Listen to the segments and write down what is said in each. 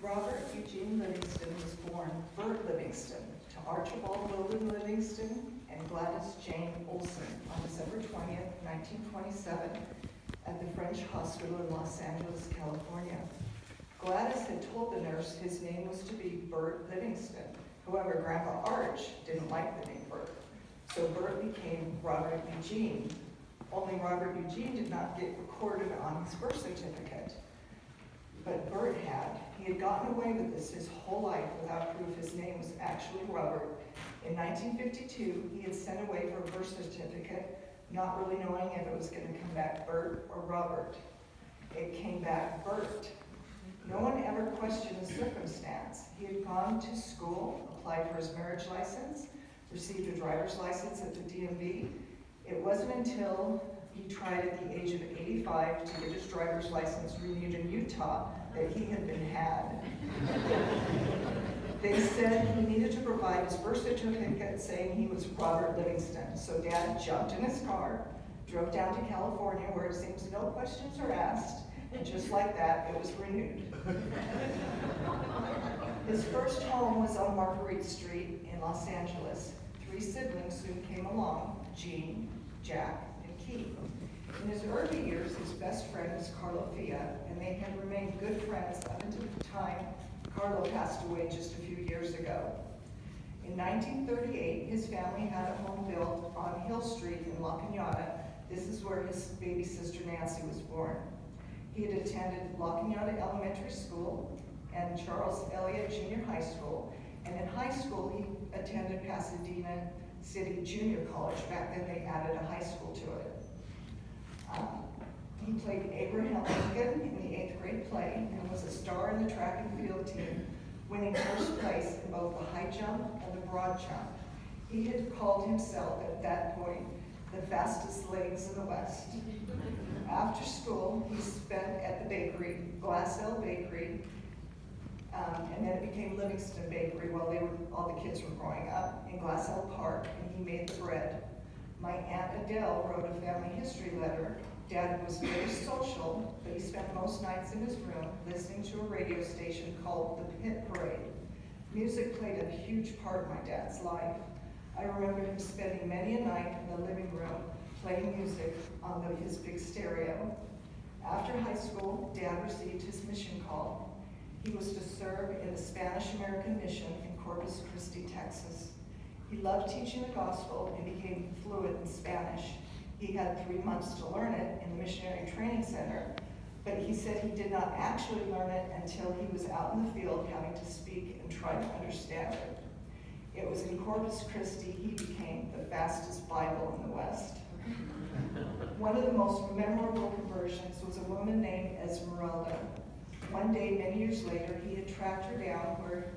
Robert Eugene Livingston was born Bert Livingston to Archibald Wilbur Livingston and Gladys Jane Olson on December 20th, 1927 at the French Hospital in Los Angeles, California. Gladys had told the nurse his name was to be Bert Livingston. However, Grandpa Arch didn't like the name Bert, so Bert became Robert Eugene. Only Robert Eugene did not get recorded on his birth certificate, but Bert had. He had gotten away with this his whole life without proof his name was actually Robert. In 1952, he had sent away for a birth certificate, not really knowing if it was going to come back Bert or Robert. It came back Bert. No one ever questioned the circumstance. He had gone to school, applied for his marriage license, received a driver's license at the DMV. It wasn't until he tried at the age of 85 to get his driver's license renewed in Utah that he had been had. They said he needed to provide his birth certificate saying he was Robert Livingston. So Dad jumped in his car, drove down to California where it seems no questions are asked, and just like that, it was renewed. His first home was on Marguerite Street in Los Angeles. 3 siblings soon came along, Jean, Jack, and Keith. In his early years, his best friend was Carlo Fia, and they had remained good friends up until the time Carlo passed away just a few years ago. In 1938, his family had a home built on Hill Street in La Cañada. This is where his baby sister Nancy was born. He had attended La Cañada Elementary School and Charles Elliott Junior High School, and in high school he attended Pasadena City Junior College. Back then they added a high school to it. He played Abraham Lincoln in the 8th grade play and was a star in the track and field team, winning first place in both the high jump and the broad jump. He had called himself at that point the fastest legs in the West. After school, he spent at the bakery, Glassell Bakery, and then it became Livingston Bakery while all the kids were growing up in Glassell Park, and he made the bread. My Aunt Adele wrote a family history letter. Dad was very social, but he spent most nights in his room listening to a radio station called The Pit Parade. Music played a huge part in my dad's life. I remember him spending many a night in the living room playing music on his big stereo. After high school, Dad received his mission call. He was to serve in the Spanish-American mission in Corpus Christi, Texas. He loved teaching the gospel and became fluent in Spanish. He had 3 months to learn it in the Missionary Training Center, but he said he did not actually learn it until he was out in the field having to speak and try to understand it. It was in Corpus Christi he became the fastest Bible in the West. One of the most memorable conversions was a woman named Esmeralda. One day, many years later, he had tracked her down where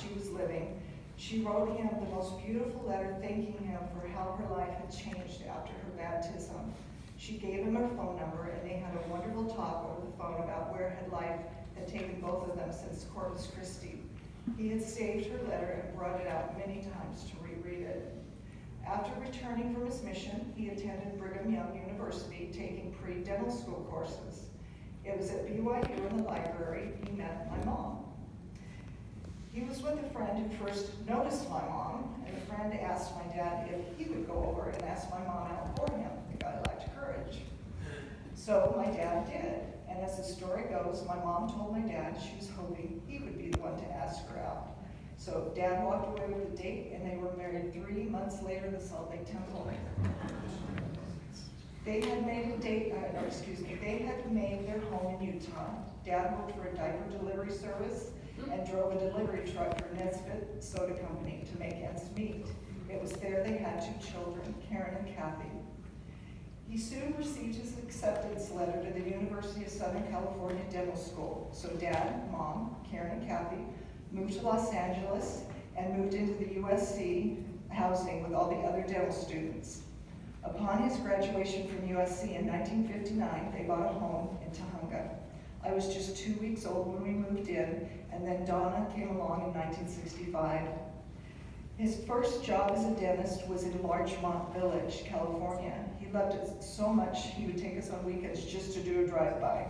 she was living. She wrote him the most beautiful letter thanking him for how her life had changed after her baptism. She gave him her phone number, and they had a wonderful talk over the phone about where life had taken both of them since Corpus Christi. He had saved her letter and brought it out many times to reread it. After returning from his mission, he attended Brigham Young University, taking pre-dental school courses. It was at BYU in the library he met my mom. He was with a friend who first noticed my mom, and the friend asked my dad if he would go over and ask my mom out for him. The guy liked courage. So my dad did, and as the story goes, my mom told my dad she was hoping he would be the one to ask her out. So Dad walked away with a date, and they were married 3 months later in the Salt Lake Temple. They had made their home in Utah. Dad worked for a diaper delivery service and drove a delivery truck for Nesbitt Soda Company to make ends meet. It was there they had 2 children, Karen and Kathy. He soon received his acceptance letter to the University of Southern California Dental School. So Dad, Mom, Karen, and Kathy moved to Los Angeles and moved into the USC housing with all the other dental students. Upon his graduation from USC in 1959, they bought a home in Tujunga. I was just 2 weeks old when we moved in, and then Donna came along in 1965. His first job as a dentist was in Larchmont Village, California. He loved it so much he would take us on weekends just to do a drive-by.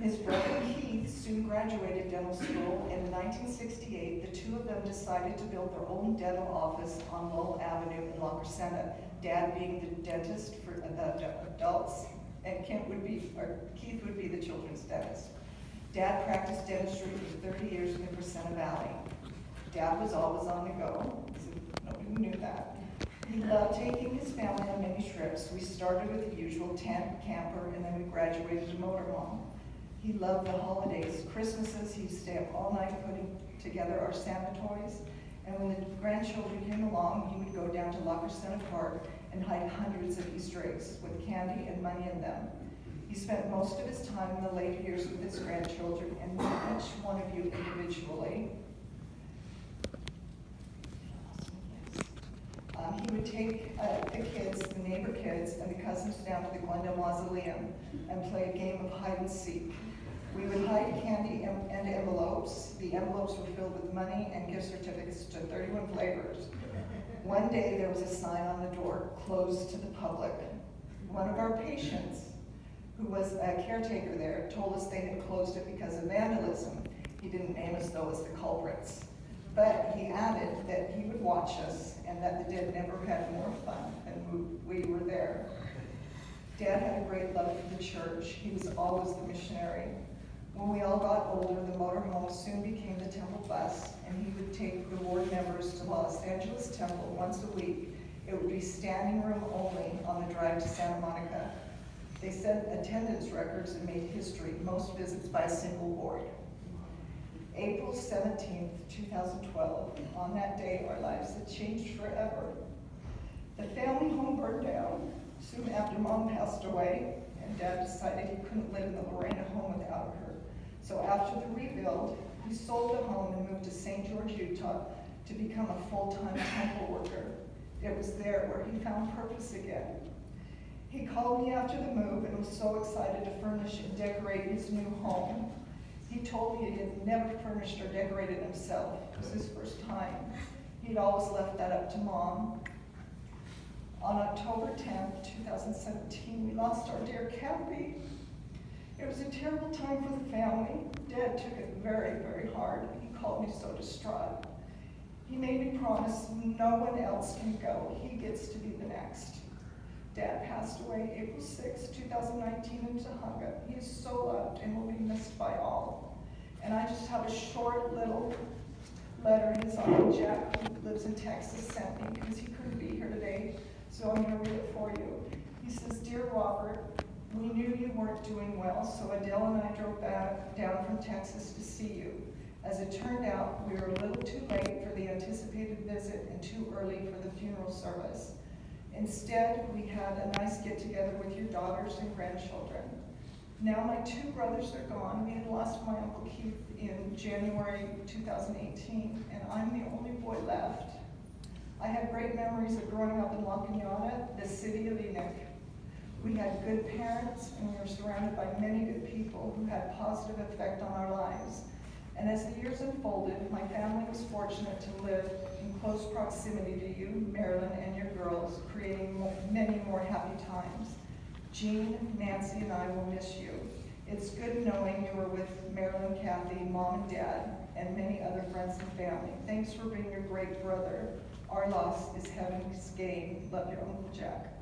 His brother Keith soon graduated dental school, and in 1968, the two of them decided to build their own dental office on Lowell Avenue in La Crescenta, Dad being the dentist for the adults, and Keith would be the children's dentist. Dad practiced dentistry for 30 years in the Crescenta Valley. Dad was always on the go, so nobody knew that. He loved taking his family on many trips. We started with the usual tent, camper, and then we graduated to motorhome. He loved the holidays. Christmases, he'd stay up all night putting together our Santa toys. And when the grandchildren came along, he would go down to La Crescenta Park and hide hundreds of Easter eggs with candy and money in them. He spent most of his time in the later years with his grandchildren and met each one of you individually. He would take the kids, the neighbor kids, and the cousins down to the Glendale Mausoleum and play a game of hide and seek. We would hide candy and envelopes. The envelopes were filled with money and gift certificates to 31 flavors. One day there was a sign on the door, closed to the public. One of our patients, who was a caretaker there, told us they had closed it because of vandalism. He didn't name us though as the culprits. But he added that he would watch us and that the dead never had more fun than we were there. Dad had a great love for the church. He was always the missionary. When we all got older, the motorhome soon became the temple bus, and he would take the ward members to Los Angeles Temple once a week. It would be standing room only on the drive to Santa Monica. They set attendance records and made history, most visits by a single ward. April 17th, 2012, on that day, our lives had changed forever. The family home burned down soon after Mom passed away, and Dad decided he couldn't live in the Lorena home without her. So after the rebuild, he sold the home and moved to St. George, Utah to become a full-time temple worker. It was there where he found purpose again. He called me after the move and was so excited to furnish and decorate his new home. He told me he had never furnished or decorated himself. It was his first time. He'd always left that up to Mom. On October 10th, 2017, we lost our dear Cappy. It was a terrible time for the family. Dad took it very, very hard. He called me so distraught. He made me promise no one else can go. He gets to be the next. Dad passed away April 6, 2019 in Tujunga. He is so loved and will be missed by all. And I just have a short little letter his Uncle Jack, who lives in Texas, sent me because he couldn't be here today. So I'm going to read it for you. He says, "Dear Robert, we knew you weren't doing well, so Adele and I drove back down from Texas to see you. As it turned out, we were a little too late for the anticipated visit and too early for the funeral service. Instead, we had a nice get-together with your daughters and grandchildren. Now my two brothers are gone. We had lost my Uncle Keith in January 2018, and I'm the only boy left. I have great memories of growing up in La Piñata, the city of Enoch. We had good parents, and we were surrounded by many good people who had a positive effect on our lives. And as the years unfolded, my family was fortunate to live in close proximity to you, Marilyn, and your girls, creating many more happy times. Jean, Nancy, and I will miss you. It's good knowing you were with Marilyn, Kathy, Mom and Dad, and many other friends and family. Thanks for being a great brother. Our loss is heaven's gain. Love your Uncle Jack."